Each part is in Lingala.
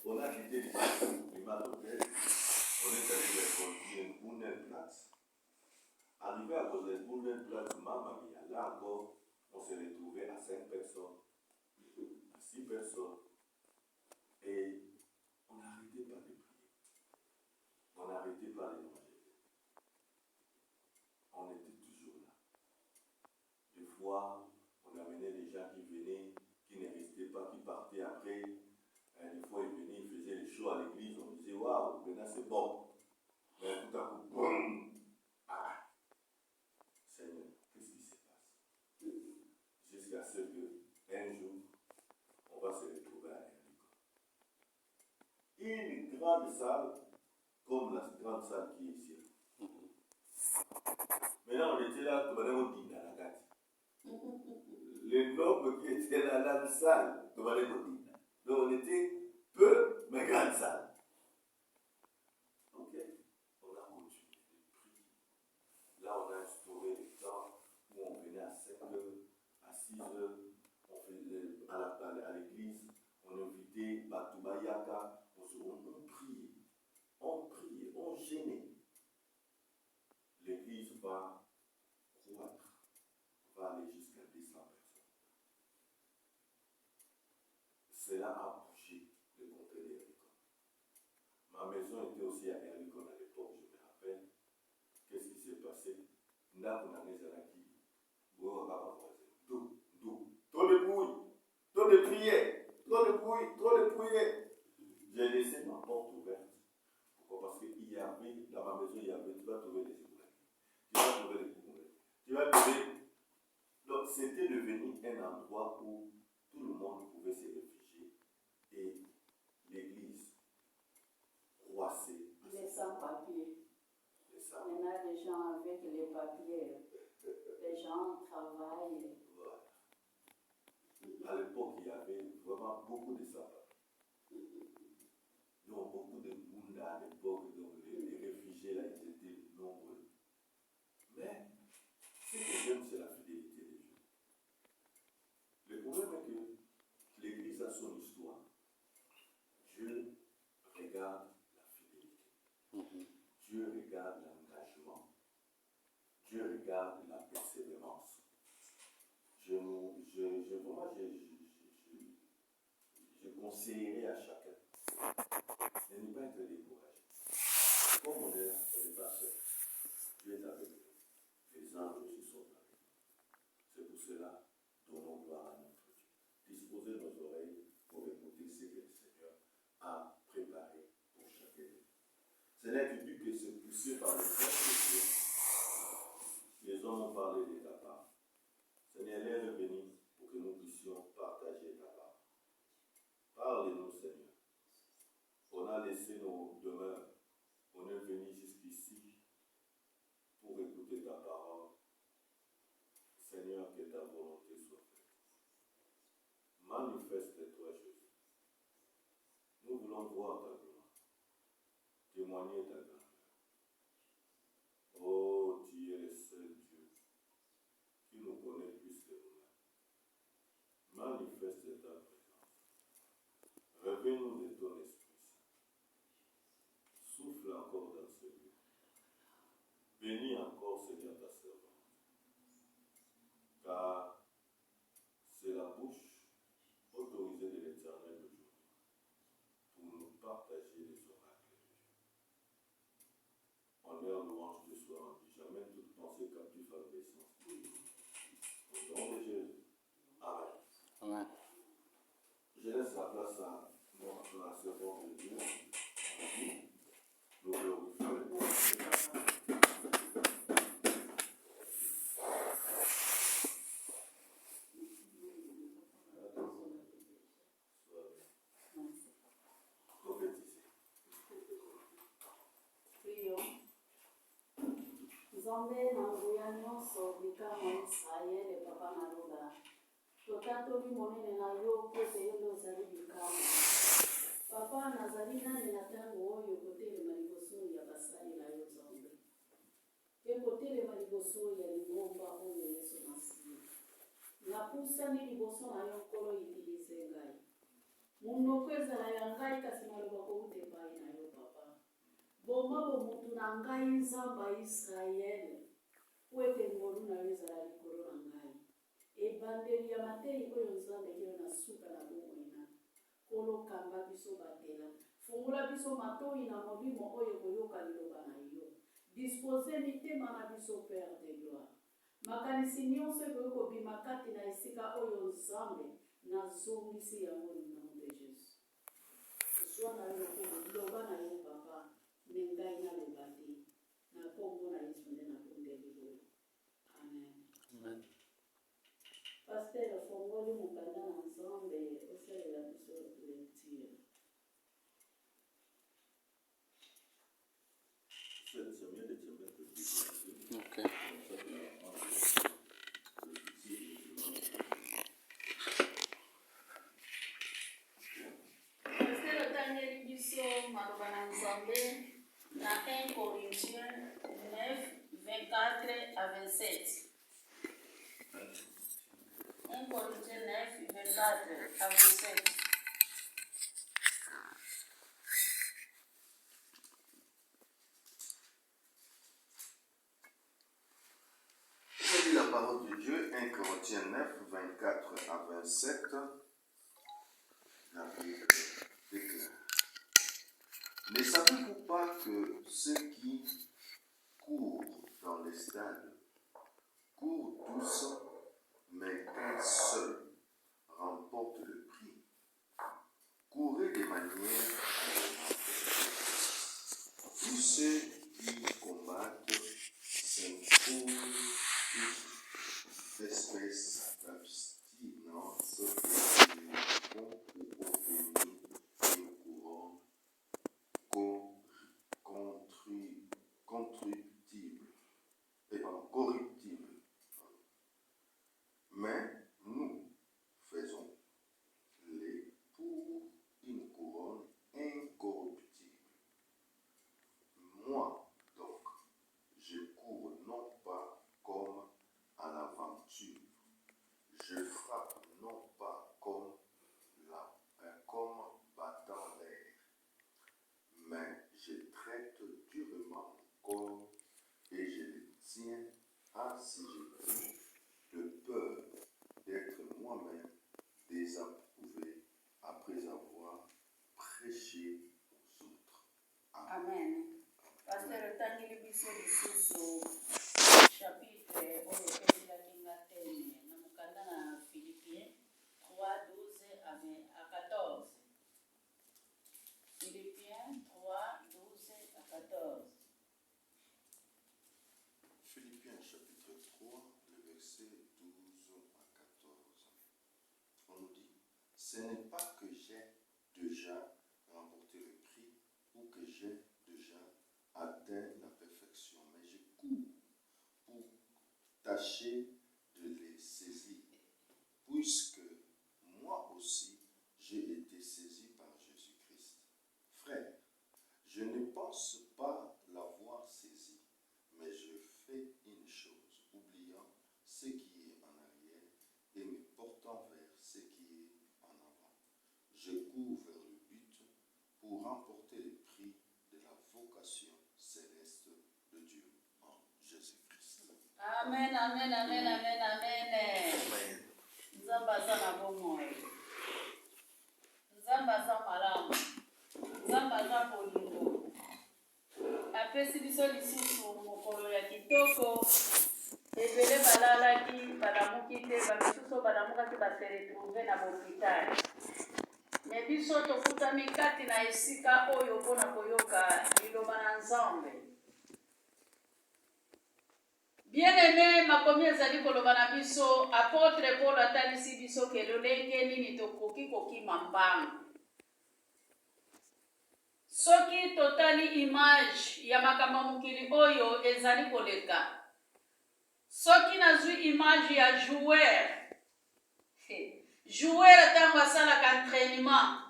on a quitté les Matopel, on est allé vers une Bundenplatz. Arrivé à cause de Bundenplatz, Mamma Mia, là encore, on s'est retrouvé à 5 personnes, à 6 personnes, et on n'arrêtait pas de prier. On n'arrêtait pas de manger. On était toujours là. Des fois, on amenait des gens qui venaient, qui ne restaient pas, qui partaient après. Des fois, ils venaient, ils faisaient les shows à l'église. On disait, waouh, maintenant c'est bon. Mais tout à coup, boum! Ah! Seigneur, qu'est-ce qui se passe? Jusqu'à ce qu'un jour, on va se retrouver à Ericon. Une grande salle, comme la grande salle qui est ici. Maintenant, on était là, tout le monde dit, dans la gâte. Les nobles qui étaient là dans la salle, tout le monde dit. Donc, on était peu, mais grande salle. Ok, on a continué de prier. Là, on a instauré le temps où on venait à 5 heures, à 6 heures, on faisait à l'église, on invitait Batoubayaka, on priait, on gênait. L'église va croître, va aller jusqu'à 200 personnes. Cela a bougé le comté d'Ericon. Ma maison était aussi à Ericon à l'époque, je me rappelle. Qu'est-ce qui s'est passé? Trop de prières, trop de prières. J'ai laissé ma porte ouverte. Pourquoi? Parce qu'il y avait, dans ma maison, il y avait, tu vas trouver des Éboulanais. Tu vas trouver des Congolais. Tu vas trouver. Donc, c'était devenu un endroit où tout le monde pouvait se réfugier et l'église croissait. Les sans-papiers. Maintenant, les gens avec les papiers, les gens travaillent. Voilà. À l'époque, il y avait vraiment beaucoup de sans-papiers. Donc, beaucoup de monde à l'époque, donc les réfugiés là, ils étaient nombreux. Mais, ce que j'aime, c'est la fidélité des gens. Le problème est que l'Église a son histoire. Dieu regarde la fidélité. Dieu regarde l'engagement. Dieu regarde la persévérance. Je conseillerais à chacun de ne pas être découragé. Comme on est là, on n'est pas seul. Dieu est avec nous. Les anges aussi sont avec nous. C'est pour cela, donnons gloire à notre Dieu. Disposez nos oreilles pour écouter ce que le Seigneur a préparé pour chacun de nous. Seigneur, tu dis que c'est poussé par le Saint-Esprit. Les hommes ont parlé de ta part. Seigneur, l'air est béni pour que nous puissions partager ta part. Parle-nous, Seigneur. On a laissé nos demeures. On est venu jusqu'ici pour écouter ta parole. Seigneur, que ta volonté soit faite. Manifeste-toi, Jésus. Nous voulons voir ta gloire. Témoigner ta grandeur. Oh, tu es le seul Dieu qui nous connaît plus que nous-mêmes. Manifeste ta présence. Réveille-nous de ton Esprit Saint. Souffle encore dans ce lieu. Bénis encore, Seigneur, ta servante. Car c'est la bouche autorisée de l'Éternel aujourd'hui pour nous partager les oracles de Dieu. Honneur, louange te soit rendu. Jamais toute pensée captive à l'obéissance de Dieu. Au nom de Jésus. Amen. Amen. Je laisse la place à la servante de Dieu. Nous glorifions. Nzambe na nguya nyonso likama Israele papa na loba totatoli monene na yo mpo ete yo nde ozali likama papa nazali nani na ntango oyo kotelema liboso ya basali na yo Nzambe mpe kotelema liboso ya lingomba oyo Yesu Masiya napusani liboso na yo nkolo itilize ngai Munoko ezala ya ngai kasi maloba kouta epai na yo papa. Boma bomutu na ngai nzambe ya Israele po ete ngolu na yo ezala likolo na ngai. Ebandeli ya matei oyo nzambe kino na suka na bomwena. Kolo kamba biso batela. Fungula biso matoi na molimo oyo koyoka liloba na yo. Dispose mitema na biso Père de gloire. Makanisi nyonso ekoki kobima kati na esika oyo nzambe na zongisi yango na nom de Jésus. Zwa na yo loba na yo papa, me ngai naloba te. Na kombo na Yesu nde nabondeli oyo. Amen. Amen. Pasteur fongoli mokanda na nzambe osalela biso lecture. C'est mieux de te mettre le dessus. Ok. Pasteur otangeli biso maloba na nzambe na 1 Corinthiens 9, 24 à 27. 1 Corinthiens 9, 24 à 27. Je lis la parole de Dieu, 1 Corinthiens 9, 24 à 27. La Bible déclare. Ne savez-vous pas que ceux qui courent dans les stades courent tous, mais qu'un seul remporte le prix? Courez de manière tous ceux qui combattent s'imposent toute espèce d'abstinence et vont pour obtenir une couronne corruptible. Mais nous faisons-les pour une couronne incorruptible. Moi, donc, je cours non pas comme à l'aventure, je frappe non pas comme battant l'air, mais je traite durement mon corps et je le tiens ainsi je peux, de peur d'être moi-même désapprouvé après avoir prêché aux autres. Amen. Pasteur tangeli biso lisusu chapitre oyo ezelaki nga teme na mokanda na Philippiens 3, 12 à 14. Philippiens 3, 12 à 14. Philippiens chapitre 3, le verset 12 à 14. On nous dit, ce n'est pas que j'ai déjà remporté le prix ou que j'ai déjà atteint la perfection, mais je cours pour tâcher de les saisir, puisque moi aussi j'ai été saisi par Jésus-Christ. Frère, je ne pense pas l'avoir saisi, mais je fais une chose, oubliant ce qui est en arrière et me portant vers ce qui est en avant. Je cours vers le but pour remporter le prix de la vocation céleste de Dieu en Jésus-Christ. Amen, amen, amen, amen, amen. Nzambe aza na bomoi. Nzambe aza malamu. Nzambe aza bolingo. Apesi biso lisusu mokolo ya kitoko. Ebele balalaki balamuki te, bamisusu balamukaki base retrouve na bohôpital. Me biso tokutami kati na esika oyo mpona koyoka liloba na Nzambe. Bien-aimé, makomi ezali koloba na biso, apôtre Paul atalisi biso ke lolenge nini tokoki kokima mbangu. Soki totali image ya makambo mokili oyo ezali koleka. Soki nazwi image ya joueur. Joueur ntango asalaka entraînement.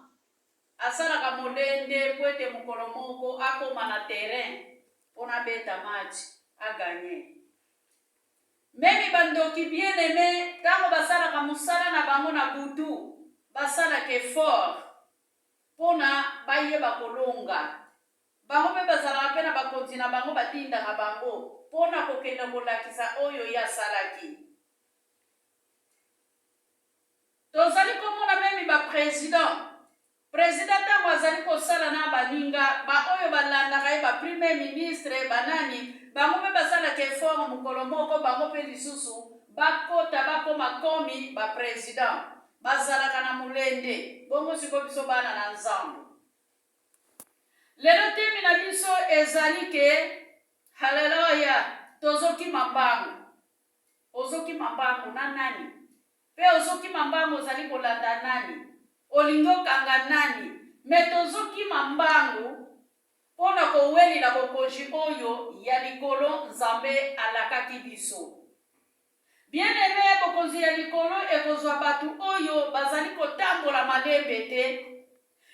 Asalaka molende po ete mokolo moko akoma na terrain mpona beta match aganye. Memi bandoki bien-aimé, tango basalaka musala na bango na butu, basalaka effort, pona bayeba kolonga. Bango mpe bazalaka mpe na bakonzi na bango batindaka bango pona kokende kolakisa oyo ya salaki. Tozali komona memi président ntango azali kosala na baninga oyo balandaka ye premier ministre banani bango mpe basalaka effort mokolo moko bango mpe lisusu bakota bakoma komi président bazalaka na mulende bongo siko biso bana na nzambe. Lelo temi na biso ezali ke haleluya tozokima mbangu. Ozokima mbangu na nani? Pe ozokima mbangu ozali kolanda nani? Olingi okanga nani? Me tozokima mbangu pona kowelila bokonzi oyo ya likolo nzambe alakaki biso. Bien aimé, bokonzi ya likolo ekozwa batu oyo bazali kotambola malembe te.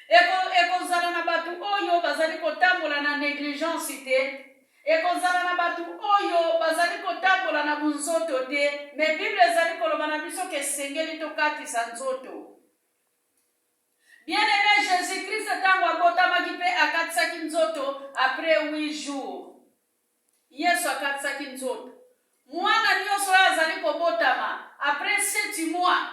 Ekozala na batu oyo bazali kotambola na negligence te. Ekozala na batu oyo bazali kotambola na bunzoto te. Me Bible ezali koloba na biso ke sengeli tokatisa nzoto. Bien aimé, Jésus-Christ tango abotamaki mpe akatisaki nzoto après 8 jours. Yesu akatisaki nzoto. Mwana nyonso oyo azali kobotama après 7 mois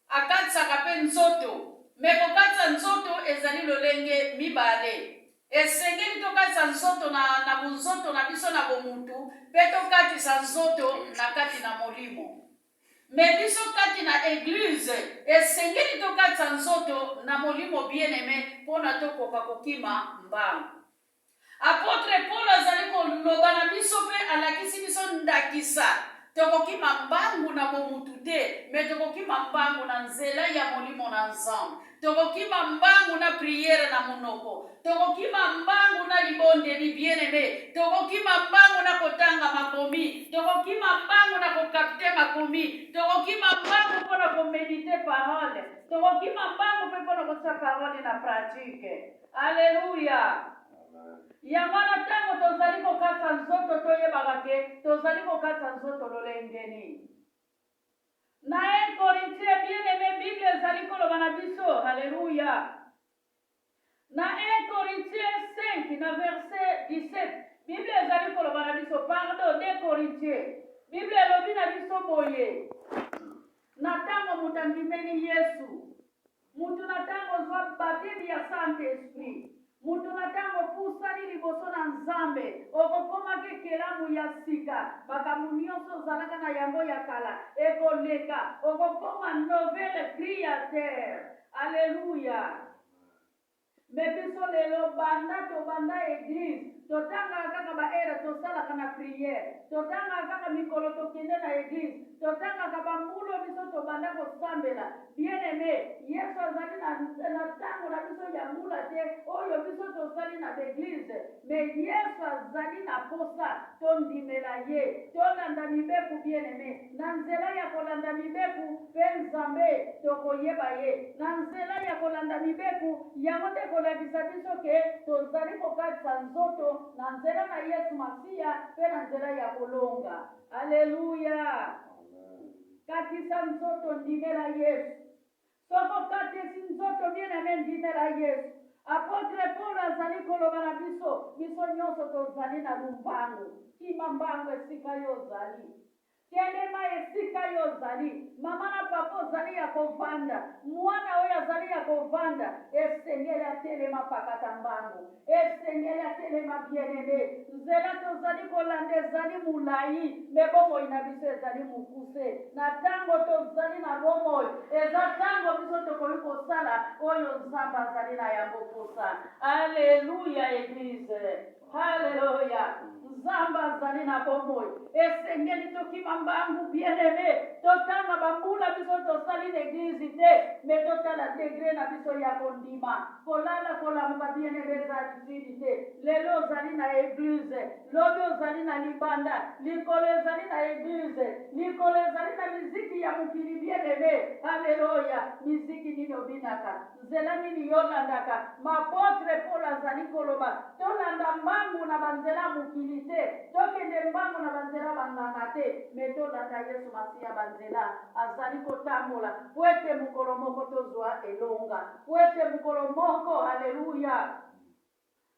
akatisaka mpe nzoto. Me kokatisa nzoto ezali lolenge mibale. Esengeli tokatisa nzoto na bunzoto na biso na bomutu mpe tokatisa nzoto na kati na molimo. Me biso kati na eglize esengeli tokatisa nzoto na molimo bien aimé mpona tokoka kokima mbangu. Apôtre Paul azali koloba na biso mpe alakisi biso ndakisa tokokima mbangu na bomutu te me tokokima mbangu na nzela ya molimo na nzambe. Tokokima mbangu na priere na monoko. Tokokima mbangu na libondeli bien aimé. Tokokima mbangu na kotanga makomi. Tokokima mbangu na kokapte makomi. Tokokima mbangu mpona komedite parole. Tokokima mbangu mpe mpona kotia parole na pratique. Alléluia. Yamana tango tozali kokatisa nzoto toyebaka ke tozali kokatisa nzoto lolengeni. Na 1 Corinthiens bien aimé Bible ezali koloba na biso. Alléluia. Na 1 Corinthiens 5 na verset 17 Bible ezali koloba na biso pardon 2 Corinthiens. Bible elobi na biso boye. Na tango mutandimeni Yesu. Mutu na tango zwa batemi ya Saint-Esprit. Mutu na tango pusani liboso na nzambe okokomaki kelamu ya sika bakamu nyonso ozalaka na yango ya kala ekoleka okokoma nouvelle créateur. Alléluia. Me biso lelo banda église totanga kaka baera tosalaka na prière totanga kaka mikolo tokende na église totanga kaka bambulo biso tobanda kosambela. Bien aimé, Yesu azali na tango na biso ya mbula te oyo biso tosali na l'église. Me Yesu azali na posa tondimela ye tolanda mibeku bien aimé. Na nzela ya kolanda mibeku mpe nzambe tokoyeba ye. Na nzela ya kolanda mibeku yango te kolakisa biso ke tozali kokatisa nzoto na nzela na Yesu Masiya mpe na nzela ya kolonga. Alléluia. Katisa nzoto ndimela Yesu. Soko katisi nzoto bien aimé ndimela Yesu. Apôtre Paul azali koloba na biso nyonso tozali na lumbangu. Kima mbangu esika yo ozali. Kelema esika yo ozali. Mama na papa ozali ya kovanda. Mwana oyo azali ya kovanda. Esengeli atelema pakata mbangu. Esengeli atelema bien aimé. Nzela tozali kolanda ezali mulai. Mebongo ina biso ezali mukuse. Na tango tozali na bomoi. Eza tango biso tokoki kosala oyo nzambe azali na yango posa. Alléluia église. Alléluia. Nzambe azali na bomoi. Esengeli tokima mbangu bien aimé. Totanga bambula biso tosali l'église te. Me totala degré na biso ya kondima. Kolala kolamuka bien aimé ezali te. Lelo ozali na église. Lobi ozali na libanda. Likolo ezali na église. Likolo ezali na miziki miziki ya mukili bien-aimé. Alléluia. Miziki nino binaka. Nzela nini yolandaka. Mapotre Paul azali koloba. Tolanda mbangu na banzela mukili te. Tokende mbangu na banzela banganga te. Me tolanda Yesu Masiya banzela. Azali kotambola. Pwete mukolo moko tozwa elonga. Pwete mukolo moko. Alléluia.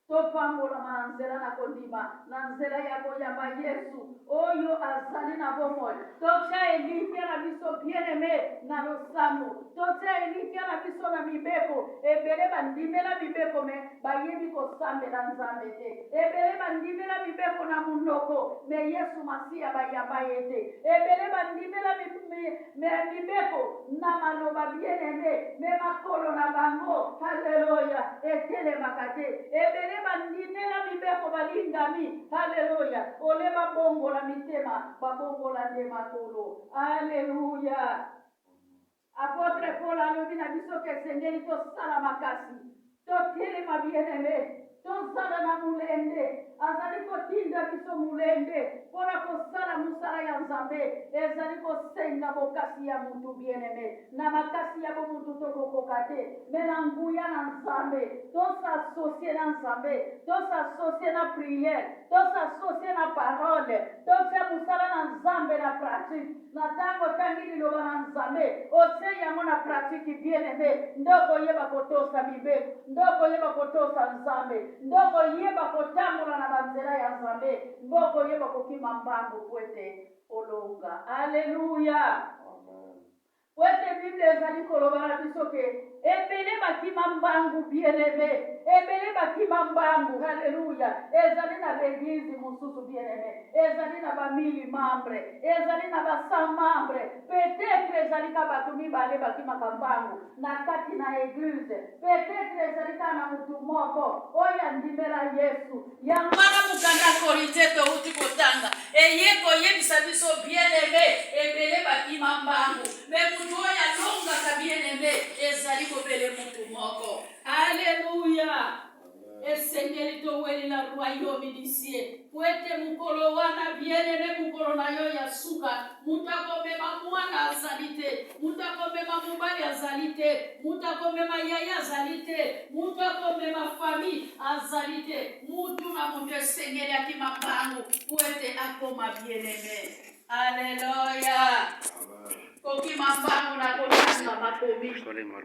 Topambola manzela na kondima na nzela ya koyamba Yesu oyo azali na bomoi. Totia elikia na biso bien-aimé na losambo. Totia elikia na biso na mibeko. Ebele bandimela mibeko me bayebi kosambela nzambe te. Ebele bandimela mibeko na munoko me Yesu Masiya bayamba yete. Ebele bandimela mibeko na maloba bien-aimé me makolo na bango. Haleluya. Etele makate. Ebele bandinela mibeko balingami. Haleluya. Ole babongo la mitema. Babongo la dematolo. Haleluya. Apotre Paul alobi na biso ke sengeli tosala makasi. Totelema bien-aimé. Tozala na mulende. Azali kotinda biso mulende. Pona kosala musala ya nzambe. Ezali kosenga bokasi ya mutu bien-aimé. Na makasi ya bomutu tokokoka te. Mena nguya na nzambe. Tosa asocie na nzambe. Tosa asocie na prière. Tosa asocie na parole. Tosa musala na nzambe na pratique. Na tango tangi liloba na nzambe. Ose yango na pratique bien-aimé. Ndoko yeba kotosa bibe. Ndoko yeba kotosa nzambe. Ndoko yeba kotambola na banzela ya nzambe. Ndoko yeba kokima mbangu pwete olonga. Haleluya. Pwete Bible ezali koloba na biso ke ebele bakima mbangu bien-aimé. Ebele bakima mbangu. Haleluya. Ezali na l'église mususu bien-aimé. Ezali na ba 1000 membres. Ezali na ba 100 membres. Peut-être ezali ka batu mibale bakima mbangu na kati na église. Peut-être ezali ka na mutu moko oya ndimela Yesu. Yangwana mukanda korite to uti kotanga. Eyeko yebisa biso bien-aimé. Ebele bakima mbangu. Oya longa ka bien-aimé. Ezali kobele mutu moko. Alléluia. Esengeli to weli la royaume d'ici. Pwete mukolo wana bien-aimé mukolo na yo ya suka. Mutakobema mwana azalite. Mutakobema mubali azalite. Mutakobema yaya azalite. Mutakobema famille azalite. Mutu na mutu esengeli akimambangu. Pwete akoma bien-aimé. Alléluia. Kokima mbangu na kotanga makomi.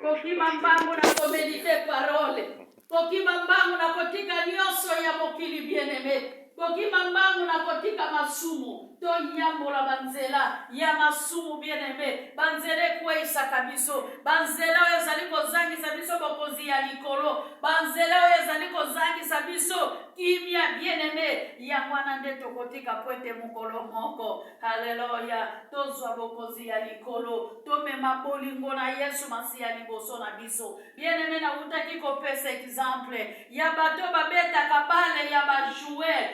Kokima mbangu na komedite parole. Kokima mbangu na kotika nyonso ya mokili bien-aimé. Kokima mbangu na kotika masumu. To nyambola banzela ya masumu bien-aimé. Banzele kweisa kabiso. Banzela ezali kozangisa biso bokozi ya likolo. Banzela ezali kozangisa biso kimia bien-aimé. Ya mwana nde tokotika pwete mukolo moko. Haleluya. Tozwa bokozi ya likolo. Tomema bolingo na Yesu Masiya liboso na biso. Bien-aimé na utaki kopesa exemple. Ya bato babeta kabale ya ba jouer.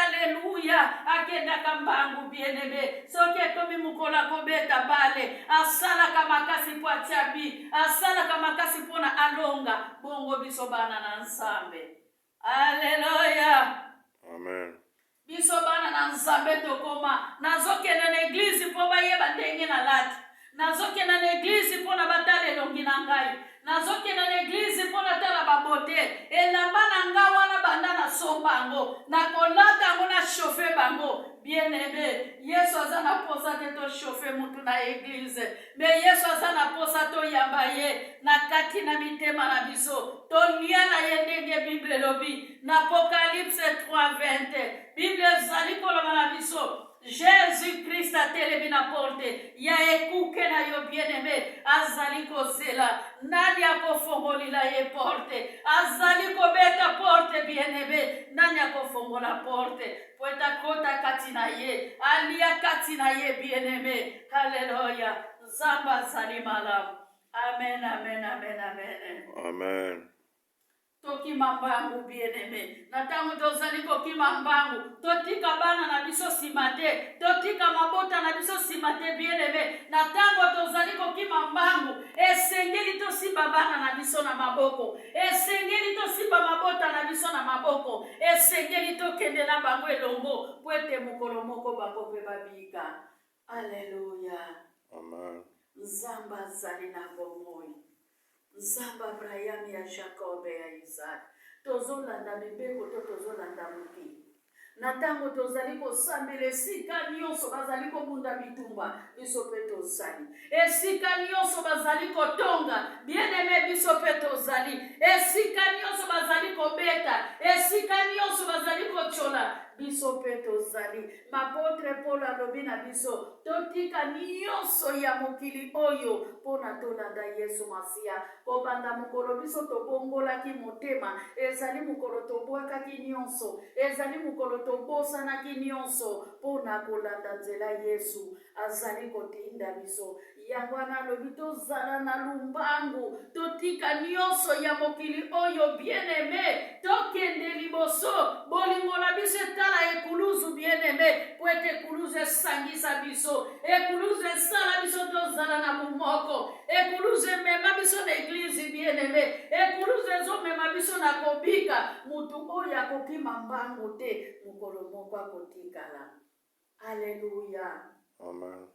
Alléluia. Akenda kambangu bien-aimé. Soke komi mukola kobeta bale. Asala kamakasi po tiabi. Asala kamakasi pona alonga. Bongo biso bana na nsambe. Alléluia. Amen. Biso bana na nsambe tokoma. Nazoke na l'église po bayeba ndenge na lati. Nazoke na l'église po na batale longi na ngai. Nazoke na l'église po na tala babote. Elamba na nga wana banda na sombango. Na kolata ngo na chauffer bango. Bien-aimé, Yesu azana posa te to chauffer mutu na église. Mais Yesu azana posa to yambaye na kati na mitema na biso. To lia na yendenge Bible lobi. Na Apocalypse 3:20. Bible zali koloba na biso. Jésus-Christ a telebi na porte. Ya ekuke na yo bien-aimé. Azali kozela. Nani akofongoli la ye porte. Azali kobeta porte bien-aimé. Nani akofongola porte. Poeta kota katina ye. Alia katina ye bien-aimé. Alléluia. Zamba zali malam. Amen, amen, amen, amen. Amen. Tokima mbangu bien-aimé. Natango tozali kokima mbangu. Totika bana na biso simate. Totika mabota na biso simate bien-aimé. Natango tozali kokima mbangu. Esengeli tosimba bana na biso na maboko. Esengeli tosimba mabota na biso na maboko. Esengeli tokende na bango elongo. Pwete mukolo moko bango pe babika. Alléluia. Amen. Nzambe azali na bomoi. Nzambe Abraham ya Jacob ya Isaac. Tozolanda mibeko to tozolanda mokili. Na ntango tozali kosambela esika nyonso bazali kobunda bitumba biso mpe tozali. Esika nyonso bazali kotonga bien-aimé biso mpe tozali. Esika nyonso bazali kobeta, esika nyonso bazali kochola biso mpe tozali. Mapotre Paul alobi na biso totika nyonso ya mokili oyo mpona tolanda Yesu Masiya. Kobanda mokolo biso tobongolaki motema, ezali mokolo tobwakaki nyonso, ezali mokolo tobosanaki nyonso mpona kolanda nzela Yesu azali kotinda biso. Yango wana alobi tozala na lumbangu, totika nyonso ya mokili oyo bien-aimé, tokende liboso, bolingo na biso etala ekuluzu bien-aimé, po ete ekuluzu esangisa biso, ekuluzu esala biso tozala na momoko, ekuluzu emema biso na eglize bien-aimé, ekuluzu ezomema biso na kobika, mutu oyo akokima mbangu te, mokolo moko akotikala. Alleluya. Amen.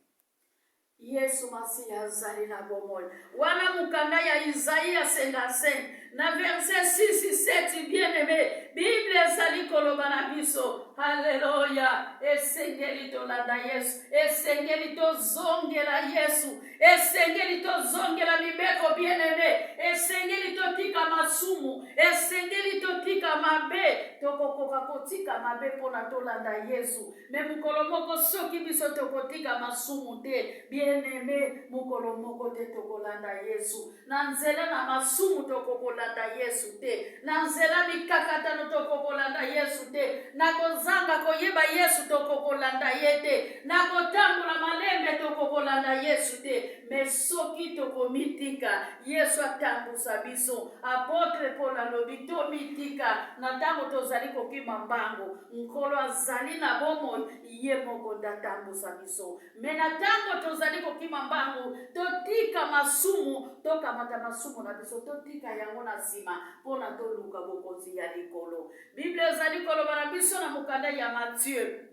Yesu Masiya azali na bomoi. Wana mukanda ya Isaïa 55 na verset 6-7 bien-aimé, Bible ezali koloba na biso. Haleluya. Esengeli tolanda Yesu, esengeli tozongela Yesu, esengeli tozongela mibeko bien-aimé, esengeli totika masumu, esengeli totika mabe, tokokoka kotika mabe pona tolanda Yesu. Me mukolo moko soki biso tokotika masumu te, bien-aimé, mukolo moko te tokolanda Yesu. Na nzela na masumu tokokolanda Yesu te, na nzela mikakatano tokokolanda Yesu te, na kozanga koyeba Yesu tokokolanda ye te, na kotambola malembe tokokolanda Yesu te. Me soki tokomitika Yesu atambusa biso. Apotre Paul alobi tomitika na ntango tozali kokima mbangu, nkolo azali na bomoi, ye moko ndatambusa biso. Me na ntango tozali kokima mbangu, totika masumu, tokamata masumu na biso, totika yango na nsima mpona toluka bokonzi ya likolo. Bible ezali koloba na biso na mukanda ya Matthieu.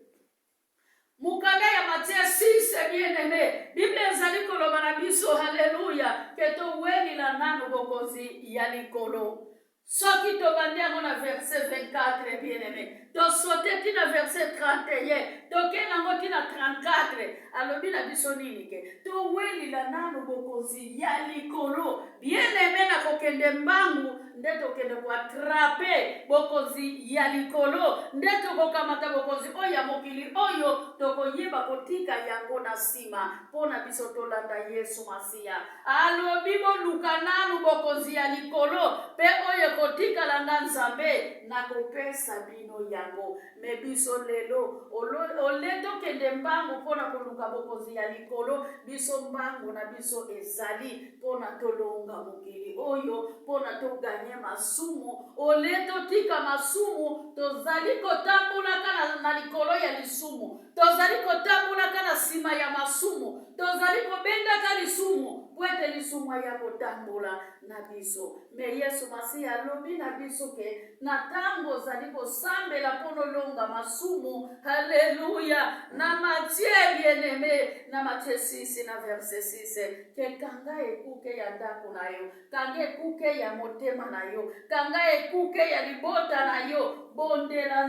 Mukanda ya Matthieu 6 bien-aimé. Bible ezali koloba na biso, haleluya, ke towelila nanu bokonzi ya likolo. Soki tobandi yango na verset 24 bien-aimé, tosote tina verset 31, toke nango tina 34, alobi na biso nini ke towelila nanu bokonzi ya likolo. Bien-aimé, na kokende mbangu nde tokende kuatrape bokonzi ya likolo, nde tokokamata bokonzi oyo ya mokili oyo tokoyeba kotika yango na nsima mpona biso tolanda Yesu Masiya. Alobi boluka nanu bokonzi ya likolo mpe oyo kotikala nga Nzambe na kopesa bino yango. Me biso lelo ole tokende mbangu mpona koluka bokonzi ya likolo, biso mbangu na biso ezali mpona tolonga mokili oyo, mpona toganye masumu. Ole totika masumu, tozali kotambulaka na likolo ya lisumu, tozali kotambulaka na nsima ya masumu, tozali kobendaka lisumu pwete lisumu ya kotambula na biso. Me Yesu Masiya alobi na biso ke na ntango ozali kosambela mpono longa masumu. Haleluya. Na Matthieu bien-aimé, na Matthieu 6 na verset 6, ke kanga ekuke ya ndako na yo, kanga ekuke ya motema na yo, kanga ekuke ya libota na yo, bondela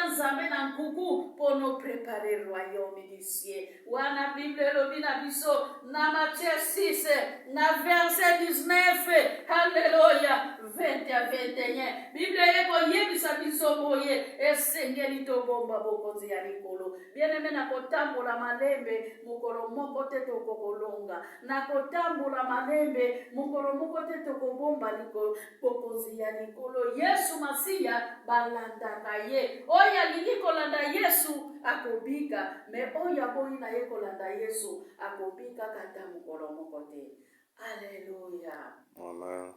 Nzambe na nkuku pono prepare royaume du ciel. Wana Bible elobi na biso na Matthieu 6 na verset 19, haleluya, 20 à 21. Bible yeko yebisa biso boye esengeli tobomba bokonzi ya likolo. Bien-aimé, na kotambola malembe mukolo moko te tokokolonga, na kotambola malembe mukolo moko te tokobomba likolo bokonzi ya likolo. Yesu Masiya balandaka ye. Oyo alingi kolanda Yesu akobika, me oyo aboyi na ye kolanda Yesu akobika kata mukolo moko te. Alleluya. Amen.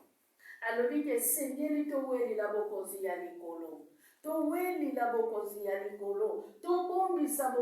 Alobi ke sengeli towelila bokonzi ya likolo, towelila bokonzi ya likolo, tobombisa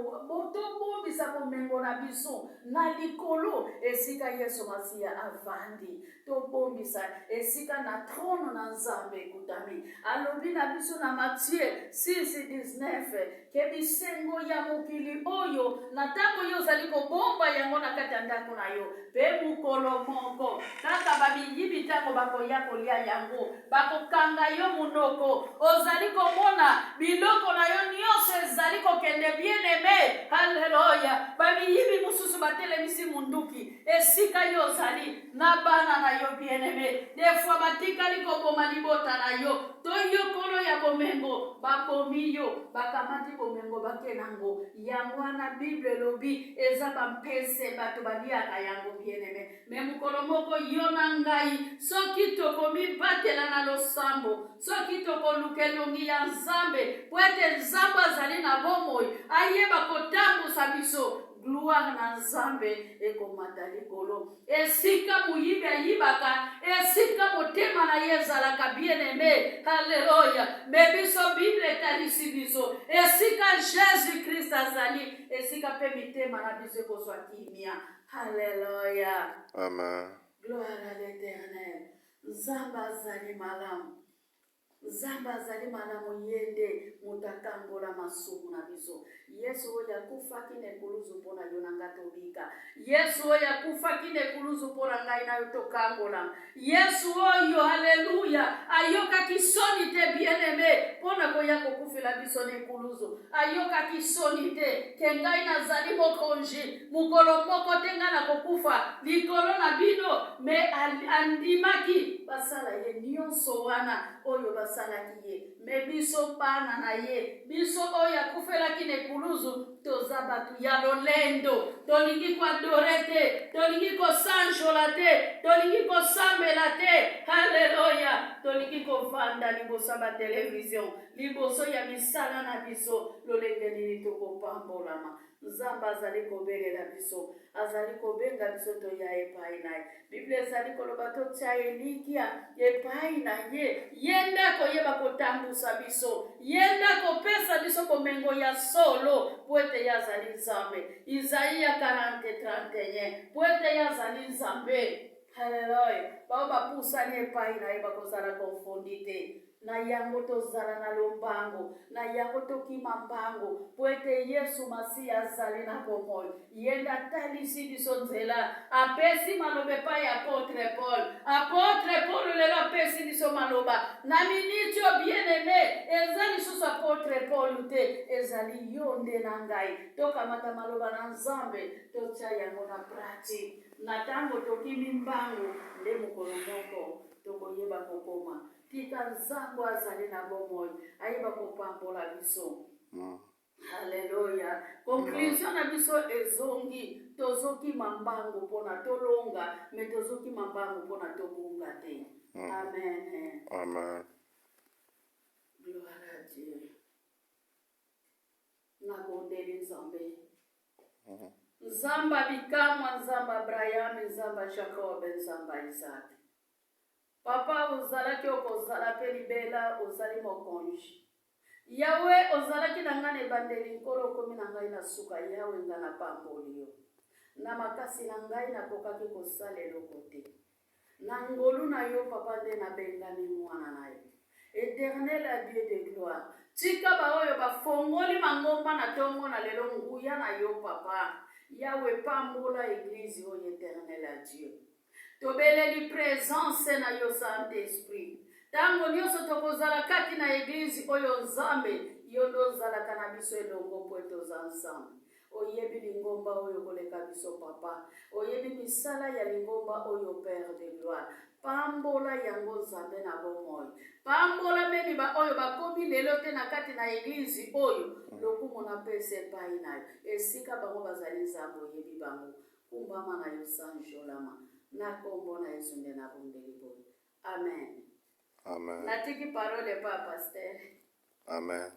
bomengo na biso na likolo esika Yesu Masiya avandi, tobombisa esika na trono na Nzambe ekutami. Alobi na biso na Matthieu 6:19 ke bisengo ya mokili oyo na ntango yo ozali kobomba yango na kati ya ndako na yo, mpe mokolo moko kaka babiyibi ntango bakoya kolia yango bakokanga yo munoko, ozali komona biloko na yo nyonso ezali kokende bien aimé. Haleluya. Babiyibi mosusu batelemisi munduki esika yo ozali na bana na yo bien aimé, des fois batikali koboma libota na yo, to yokolo ya bomengo babomi yo bakamati bomengo bakenango yango na Bible lobi eza bampese bato baliaka yango bien aimé. Me mukolo moko yo na ngai soki tokomi batela na losambo, soki tokoluka elongi ya Nzambe po ete Nzambe azali na bomoi ayeba kotambusa biso, gloire na Nzambe ekomata likolo. Esika muyibi ayibaka, esika motema na ye ezalaka bien aimé. Haleluya. Me biso Bible etalisi biso esika Jésus Christ azali, esika pe mitema na biso ekozwa kimia. Haleluya. Amen. Gloire à l'Éternel. Nzambe azali malamu. Nzambe azali malamu yende mutakangola masumu na biso. Yesu oyo akufaki nekuluzu mpona yo na nga tobika. Yesu oyo akufaki nekuluzu mpona ngai na yo tokangola. Yesu oyo, haleluya, ayokaki soni te bien aimé mpona koya kokufela biso nekuluzu. Ayokaki soni te ke ngai nazali mokonzi, mukolo moko te ngai na kokufa likolo na bino, me andimaki basala ye nyonso wana oyo basalaki ye. Me biso bana na ye, biso oyo akufelaki nekuluzu, toza batu ya lolendo, tolingi kuadore te, tolingi kosanjola te, tolingi kosambela te. Haleluya. Tolingi kovanda liboso ba television, liboso ya misala na biso lolenge nini tokopambolama. Nzambe azali kobelela biso, azali kobenga biso toya epai na ye. Bible ezali koloba totia elikia epai na ye, yenda koyeba kotambusa biso, yenda kopesa biso komengo ya solo po ete yazali Nzambe. Isaia 40:31 po ete yazali Nzambe. Haleluya. Bao bapusani epai na ye bakozala konfondi te. Na yango tozala na lombango, na yango tokima mbango po ete Yesu Masiya azali na bomoi. Yenda talisi biso nzela, apesi maloba epai ya Apotre Paul. Apotre Paul lelo apesi biso maloba na miniti o bien aimé, ezali lisusu Apotre Paul te, ezali yo nde na ngai. Tokamata maloba na Nzambe, totia yango na pratique. Na tango tokimi mbango nde mokolo moko tokoyeba kokoma tika Nzambe azali na bomoi ayeba kopambola biso. Haleluya. Conclusion na biso ezongi tozoki mambango pona tolonga, me tozoki mambango pona tobunga te. Amen. Amen. Gloire à Dieu. Nabondeli Nzambe. Nzambe bikamwa, Nzambe Abraham, Nzambe Jacob, Nzambe Isaac. Papa ozalaki okozala pe libela ozali mokonzi. Yawe ozalaki na ngai ebandeli nkolo okomi na ngai na suka. Yawe nga na pamboli yo. Na makasi na ngai nakokaki kosala eloko te. Na ngolu na yo papa nde nabengami mwana na yo. Éternel à Dieu de gloire. Tika baoyo bafongoli mangomba na tongo na lelo nguya na yo papa. Yawe pambola église oyo éternel à Dieu. Tobeleli présence na yo Saint-Esprit. Tango nyonso tokozala kati na église oyo Nzambe yo ndozalaka na biso elongo po toza ensemble. Oyebi lingomba oyo koleka biso papa. Oyebi misala ya lingomba oyo Père de gloire. Pambola yango Nzambe na bomoi. Pambola memi ba oyo bakomi lelo te na kati na église oyo lokumu na pese epai na yo. Esika bango bazali Nzambe oyebi bango. Kumbama na yo sanjolama. Na kombo na Yesu nde na bondeli boye. Amen. Amen. Natiki parole pa pasteur. Amen.